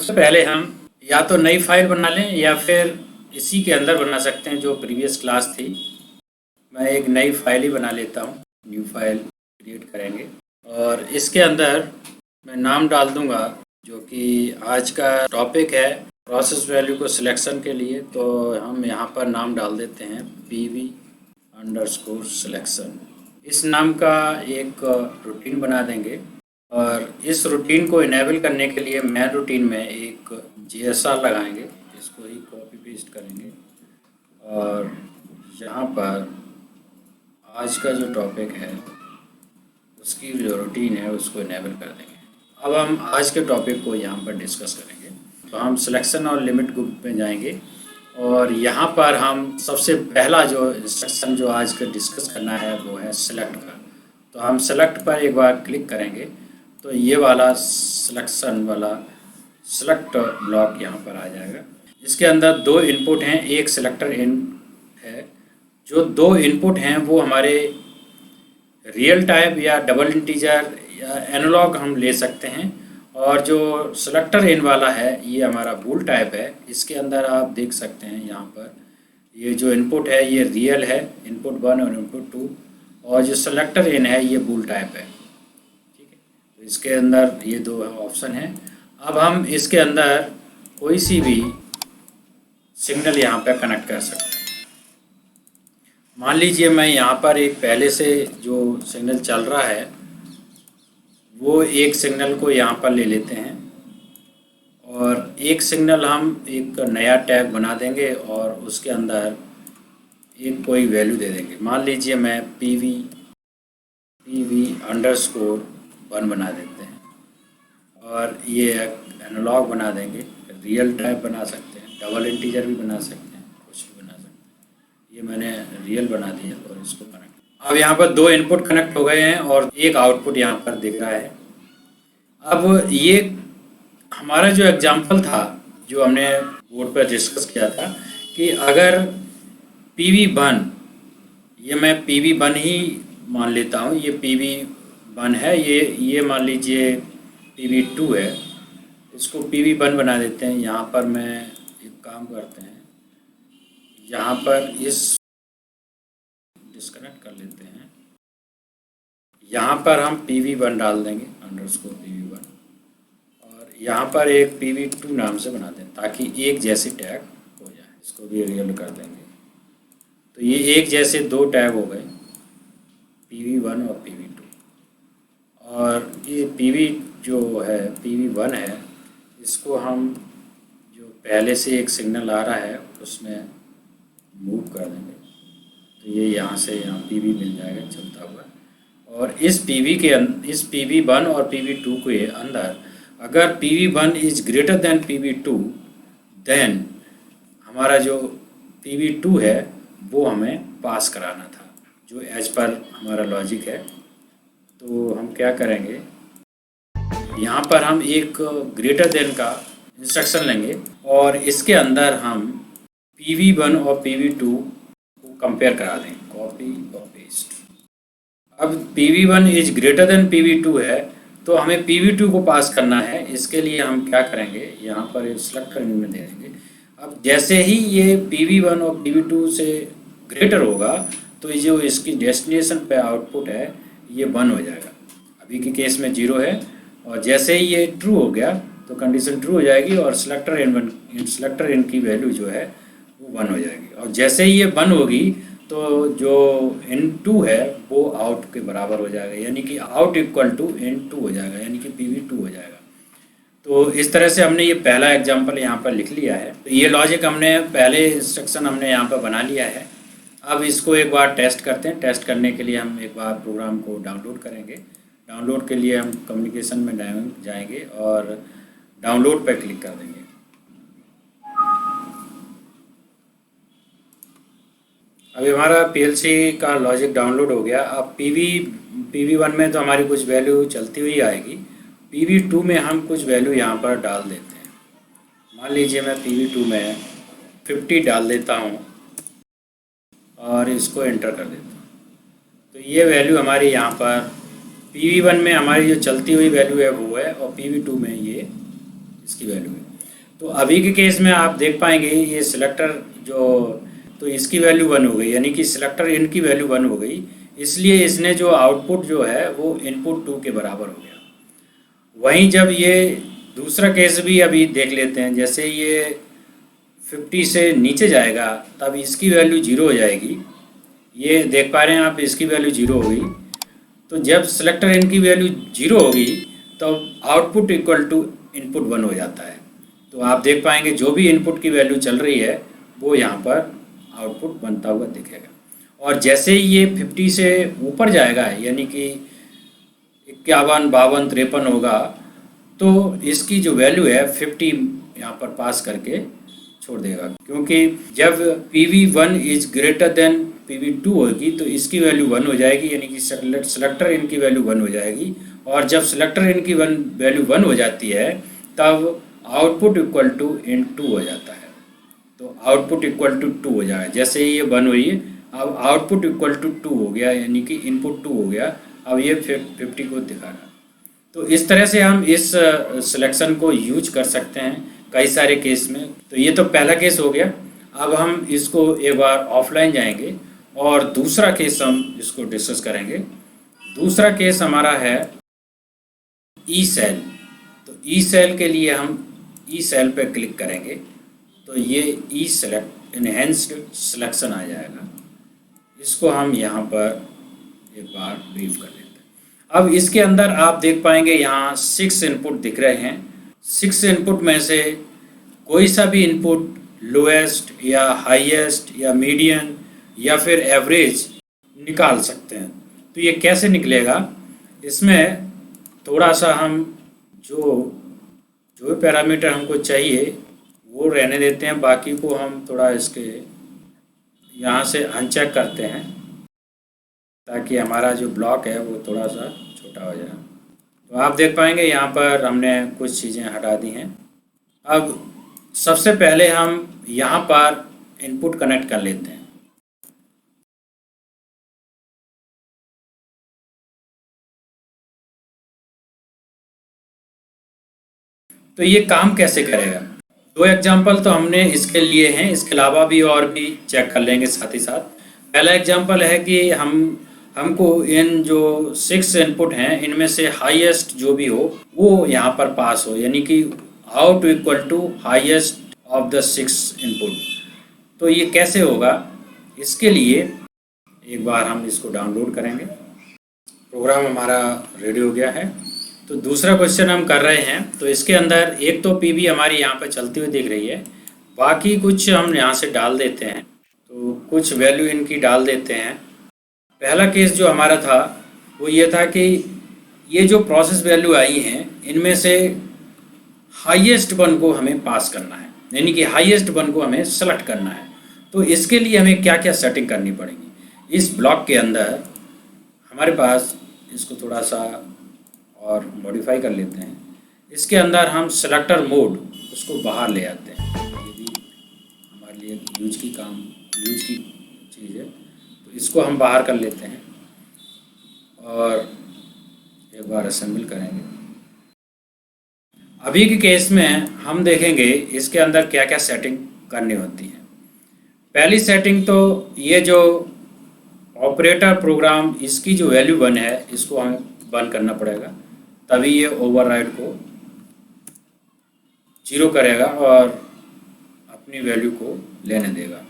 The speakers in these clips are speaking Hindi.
सबसे पहले हम या तो नई फाइल बना लें या फिर इसी के अंदर बना सकते हैं जो प्रीवियस क्लास थी। मैं एक नई फाइल ही बना लेता हूँ, न्यू फाइल क्रिएट करेंगे और इसके अंदर मैं नाम डाल दूँगा जो कि आज का टॉपिक है प्रोसेस वैल्यू को सिलेक्शन के लिए। तो हम यहाँ पर नाम डाल देते हैं PV_सिलेक्शन। इस नाम का एक रूटीन बना देंगे और इस रूटीन को इनेबल करने के लिए मेन रूटीन में एक JSR लगाएंगे। इसको ही कॉपी पेस्ट करेंगे और यहाँ पर आज का जो टॉपिक है उसकी जो रूटीन है उसको इनेबल कर देंगे। अब हम आज के टॉपिक को यहाँ पर डिस्कस करेंगे। तो हम सिलेक्शन और लिमिट ग्रुप में जाएंगे और यहाँ पर हम सबसे पहला जो इंस्ट्रक्शन जो आज का डिस्कस करना है वो है सिलेक्ट का। तो हम सेलेक्ट पर एक बार क्लिक करेंगे तो ये वाला सिलेक्शन वाला सेलेक्ट ब्लॉक यहाँ पर आ जाएगा। इसके अंदर दो इनपुट हैं, एक सिलेक्टर इन है। जो दो इनपुट हैं वो हमारे रियल टाइप या डबल इंटीजर या एनालॉग हम ले सकते हैं और जो सेलेक्टर इन वाला है ये हमारा बूल टाइप है। इसके अंदर आप देख सकते हैं यहाँ पर ये जो इनपुट है ये रियल है, इनपुट 1 और इनपुट 2, और जो सेलेक्टर इन है ये बूल टाइप है। ठीक है, तो इसके अंदर ये दो ऑप्शन हैं। अब हम इसके अंदर कोई सी भी सिग्नल यहाँ पे कनेक्ट कर सकते हैं। मान लीजिए मैं यहाँ पर एक पहले से जो सिग्नल चल रहा है वो एक सिग्नल को यहाँ पर ले लेते हैं और एक सिग्नल हम एक नया टैग बना देंगे और उसके अंदर एक कोई वैल्यू दे देंगे। मान लीजिए मैं PV_1 बना देते हैं और ये एनालॉग बना देंगे, रियल टाइप बना सकते हैं, डबल इंटीजर भी बना सकते हैं, कुछ भी बना सकते हैं। ये मैंने रियल बना दिया और इसको कनेक्ट। अब यहाँ पर दो इनपुट कनेक्ट हो गए हैं और एक आउटपुट यहाँ पर दिख रहा है। अब ये हमारा जो एग्जाम्पल था जो हमने बोर्ड पर डिस्कस किया था कि अगर PV1, ये मैं PV1 ही मान लेता हूँ, ये PV1 है, ये मान लीजिए PV2 है, इसको PV1 बना देते हैं। यहाँ पर मैं एक काम करते हैं, यहाँ पर इस डिस्कनेक्ट कर लेते हैं, यहाँ पर हम PV1 डाल देंगे _PV1 और यहाँ पर एक PV2 नाम से बना दें ताकि एक जैसी टैग हो जाए। इसको भी रियल कर देंगे तो ये एक जैसे दो टैग हो गए, PV1 और PV2। और ये PV जो है PV1 है, इसको हम जो पहले से एक सिग्नल आ रहा है उसमें मूव कर देंगे तो ये यहाँ से यहाँ PV मिल जाएगा चलता हुआ। और इस PV1 और PV2 के अंदर अगर PV1 is greater than PV2 then हमारा जो PV2 है वो हमें पास कराना था जो एज पर हमारा लॉजिक है। तो हम क्या करेंगे, यहाँ पर हम एक ग्रेटर देन का इंस्ट्रक्शन लेंगे और इसके अंदर हम PV1 और PV2 को कंपेयर करा देंगे, कॉपी और पेस्ट। अब PV1 is greater than PV2 है तो हमें PV2 को पास करना है। इसके लिए हम क्या करेंगे, यहाँ पर सेलेक्टर में दे देंगे। अब जैसे ही ये PV1 और PV2 से ग्रेटर होगा तो ये जो इसकी डेस्टिनेशन पे आउटपुट है ये 1 हो जाएगा। अभी के केस में 0 है और जैसे ही ये ट्रू हो गया तो कंडीशन ट्रू हो जाएगी और सेलेक्टर इन की वैल्यू जो है वो 1 हो जाएगी। और जैसे ही ये 1 होगी तो जो N2 है वो आउट के बराबर हो जाएगा, यानी कि आउट इक्वल टू N2 हो जाएगा, यानी कि PV2 हो जाएगा। तो इस तरह से हमने ये पहला एग्जांपल यहाँ पर लिख लिया है। तो ये लॉजिक हमने पहले इंस्ट्रक्शन हमने यहाँ पर बना लिया है। अब इसको एक बार टेस्ट करते हैं। टेस्ट करने के लिए हम एक बार प्रोग्राम को डाउनलोड करेंगे। डाउनलोड के लिए हम कम्युनिकेशन में जाएंगे और डाउनलोड पर क्लिक कर देंगे। अभी हमारा PLC का लॉजिक डाउनलोड हो गया। अब PV1 में तो हमारी कुछ वैल्यू चलती हुई आएगी, PV2 में हम कुछ वैल्यू यहाँ पर डाल देते हैं। मान लीजिए मैं PV2 में 50 डाल देता हूँ और इसको एंटर कर देता हूँ। तो ये वैल्यू हमारी यहाँ पर PV1 में हमारी जो चलती हुई वैल्यू है वो है और PV2 में ये इसकी वैल्यू है। तो अभी के केस में आप देख पाएंगे ये सिलेक्टर जो, तो इसकी वैल्यू 1 हो गई, यानी कि सिलेक्टर इन की वैल्यू 1 हो गई, इसलिए इसने जो आउटपुट जो है वो इनपुट 2 के बराबर हो गया। वहीं जब ये दूसरा केस भी अभी देख लेते हैं, जैसे ये 50 से नीचे जाएगा तब इसकी वैल्यू 0 हो जाएगी। ये देख पा रहे हैं आप, इसकी वैल्यू 0 होगी। तो जब सिलेक्टर इन की वैल्यू 0 होगी तो आउटपुट इक्वल टू इनपुट 1 हो जाता है। तो आप देख पाएंगे जो भी इनपुट की वैल्यू चल रही है वो यहाँ पर आउटपुट बनता हुआ दिखेगा। और जैसे ही ये 50 से ऊपर जाएगा, यानी कि 51, 52, 53 होगा, तो इसकी जो वैल्यू है 50 यहाँ पर पास करके छोड़ देगा, क्योंकि जब PV1 is greater than PV2 होगी तो इसकी वैल्यू 1 हो जाएगी, यानी कि सिलेक्टर इन की वैल्यू 1 हो जाएगी। और जब सिलेक्टर इन की वैल्यू 1 हो जाती है तब आउटपुट इक्वल टू इन 2 हो जाता है। तो आउटपुट इक्वल टू 2 हो जाएगा। जैसे ये 1 हुई है, अब आउटपुट इक्वल टू 2 हो गया, यानी कि इनपुट 2 हो गया। अब ये 50 को दिखा रहा है। तो इस तरह से हम इस सिलेक्शन को यूज कर सकते हैं कई सारे केस में। तो ये तो पहला केस हो गया। अब हम इसको एक बार ऑफलाइन जाएंगे और दूसरा केस हम इसको डिस्कस करेंगे। दूसरा केस हमारा है ई सेल। तो ई सेल के लिए हम ई सेल पे क्लिक करेंगे तो ये ई सेलेक्ट इनहेंस्ड सिलेक्शन आ जाएगा। इसको हम यहाँ पर एक बार ब्रीफ कर लेते हैं। अब इसके अंदर आप देख पाएंगे यहाँ 6 इनपुट दिख रहे हैं। 6 इनपुट में से कोई सा भी इनपुट लोएस्ट या हाईएस्ट या मीडियन या फिर एवरेज निकाल सकते हैं। तो ये कैसे निकलेगा, इसमें थोड़ा सा हम जो पैरामीटर हमको चाहिए वो रहने देते हैं, बाकी को हम थोड़ा इसके यहाँ से अनचेक करते हैं ताकि हमारा जो ब्लॉक है वो थोड़ा सा छोटा हो जाए। तो आप देख पाएंगे यहाँ पर हमने कुछ चीज़ें हटा दी हैं। अब सबसे पहले हम यहाँ पर इनपुट कनेक्ट कर लेते हैं। तो ये काम कैसे करेगा, 2 एग्जाम्पल तो हमने इसके लिए हैं, इसके अलावा भी और भी चेक कर लेंगे साथ ही साथ। पहला एग्जाम्पल है कि हमको इन जो 6 इनपुट हैं इनमें से हाईएस्ट जो भी हो वो यहाँ पर पास हो, यानी कि out equal to highest of the 6 input. तो ये कैसे होगा, इसके लिए एक बार हम इसको डाउनलोड करेंगे। प्रोग्राम हमारा रेडी हो गया है। तो दूसरा क्वेश्चन हम कर रहे हैं। तो इसके अंदर एक तो पीवी हमारी यहाँ पर चलती हुई दिख रही है, बाकी कुछ हम यहाँ से डाल देते हैं। तो कुछ वैल्यू इनकी डाल देते हैं। पहला केस जो हमारा था वो ये था कि ये जो प्रोसेस वैल्यू आई हैं इनमें से हाईएस्ट वन को हमें पास करना है, यानी कि हाईएस्ट वन को हमें सेलेक्ट करना है। तो इसके लिए हमें क्या क्या सेटिंग करनी पड़ेगी। इस ब्लॉक के अंदर हमारे पास, इसको थोड़ा सा और मॉडिफाई कर लेते हैं। इसके अंदर हम सेलेक्टर मोड उसको बाहर ले आते हैं। ये भी हमारे लिए यूज की चीज़ है, तो इसको हम बाहर कर लेते हैं और एक बार असेंबल करेंगे। अभी के केस में हम देखेंगे इसके अंदर क्या क्या सेटिंग करनी होती है। पहली सेटिंग तो ये जो ऑपरेटर प्रोग्राम, इसकी जो वैल्यू 1 है इसको हमें बंद करना पड़ेगा, तभी ये ओवरराइड को 0 करेगा और अपनी वैल्यू को लेने देगा।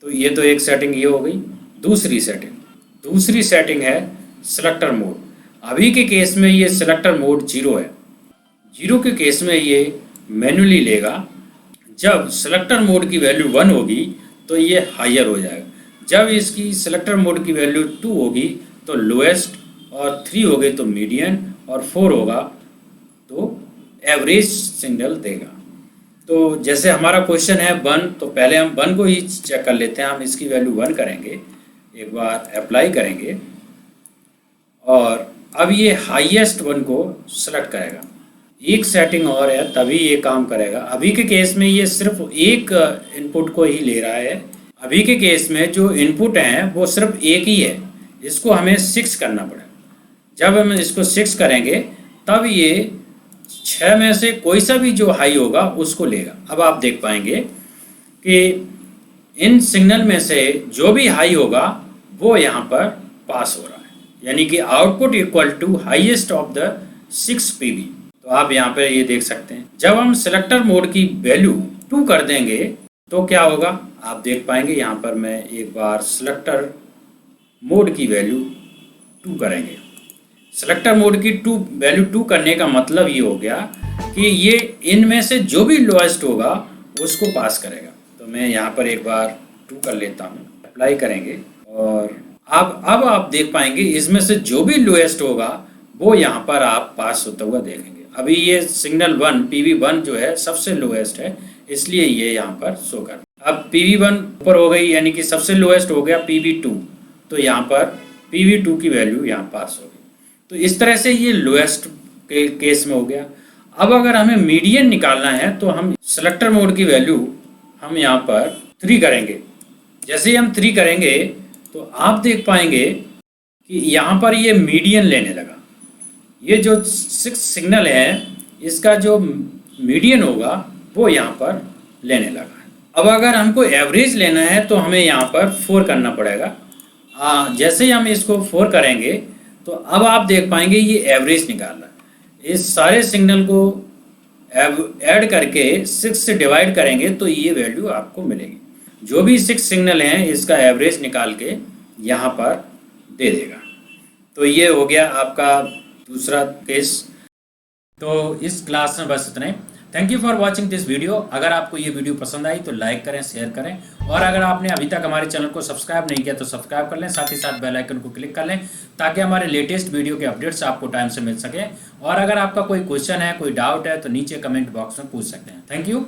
तो ये तो एक सेटिंग ये हो गई। दूसरी सेटिंग है सेलेक्टर मोड। अभी के केस में ये सेलेक्टर मोड 0 है। 0 के केस में ये मैन्युअली लेगा। जब सेलेक्टर मोड की वैल्यू 1 होगी तो ये हायर हो जाएगा। जब इसकी सेलेक्टर मोड की वैल्यू 2 होगी तो लोएस्ट, और 3 हो गई तो मीडियन, और 4 होगा तो एवरेज सिग्नल देगा। तो जैसे हमारा क्वेश्चन है 1, तो पहले हम 1 को ही चेक कर लेते हैं। हम इसकी वैल्यू 1 करेंगे, एक बार अप्लाई करेंगे और अब ये हाईएस्ट 1 को सेलेक्ट करेगा। एक सेटिंग और है तभी ये काम करेगा। अभी के केस में ये सिर्फ एक इनपुट को ही ले रहा है। अभी के केस में जो इनपुट हैं वो सिर्फ एक ही है, इसको हमें 6 करना पड़ेगा। जब हम इसको 6 करेंगे तब ये 6 में से कोई सा भी जो हाई होगा उसको लेगा। अब आप देख पाएंगे कि इन सिग्नल में से जो भी हाई होगा वो यहाँ पर पास हो रहा है, यानी कि output equal to highest of the 6 PV. तो आप यहाँ पर ये देख सकते हैं, जब हम सिलेक्टर मोड की वैल्यू 2 कर देंगे तो क्या होगा, आप देख पाएंगे। यहाँ पर मैं एक बार सिलेक्टर मोड की वैल्यू 2 करेंगे। सिलेक्टर मोड की वैल्यू 2 करने का मतलब ये हो गया कि ये इनमें से जो भी लोएस्ट होगा उसको पास करेगा। तो मैं यहाँ पर एक बार 2 कर लेता हूँ, अप्लाई करेंगे और अब आप देख पाएंगे इसमें से जो भी लोएस्ट होगा वो यहाँ पर आप पास होता हुआ देखेंगे। अभी ये सिग्नल 1 PV1 जो है सबसे लोएस्ट है, इसलिए ये यहाँ पर शो कर। अब PV1 ऊपर हो गई, यानी कि सबसे लोएस्ट हो गया PV2, तो यहाँ पर PV2 की वैल्यू यहाँ पास हो गई। तो इस तरह से ये लोएस्ट के केस में हो गया। अब अगर हमें मीडियन निकालना है तो हम सेलेक्टर मोड की वैल्यू हम यहाँ पर 3 करेंगे। जैसे ही हम 3 करेंगे तो आप देख पाएंगे कि यहाँ पर ये मीडियन लेने लगा। ये जो 6 सिग्नल है इसका जो मीडियन होगा वो यहाँ पर लेने लगा। अब अगर हमको एवरेज लेना है तो हमें यहाँ पर 4 करना पड़ेगा। जैसे ही हम इसको 4 करेंगे तो अब आप देख पाएंगे ये एवरेज निकाल रहा है। इस सारे सिग्नल को ऐड करके 6 से डिवाइड करेंगे तो ये वैल्यू आपको मिलेगी। जो भी 6 सिग्नल हैं इसका एवरेज निकाल के यहाँ पर दे देगा। तो ये हो गया आपका दूसरा केस। तो इस क्लास में बस इतना ही। Thank you for watching this video. अगर आपको ये वीडियो पसंद आई तो लाइक करें, शेयर करें, और अगर आपने अभी तक हमारे चैनल को सब्सक्राइब नहीं किया तो सब्सक्राइब कर लें, साथ ही साथ बेल आइकन को क्लिक कर लें ताकि हमारे लेटेस्ट वीडियो के अपडेट्स आपको टाइम से मिल सके। और अगर आपका कोई क्वेश्चन है, कोई डाउट है तो नीचे कमेंट बॉक्स में पूछ सकते हैं। Thank you.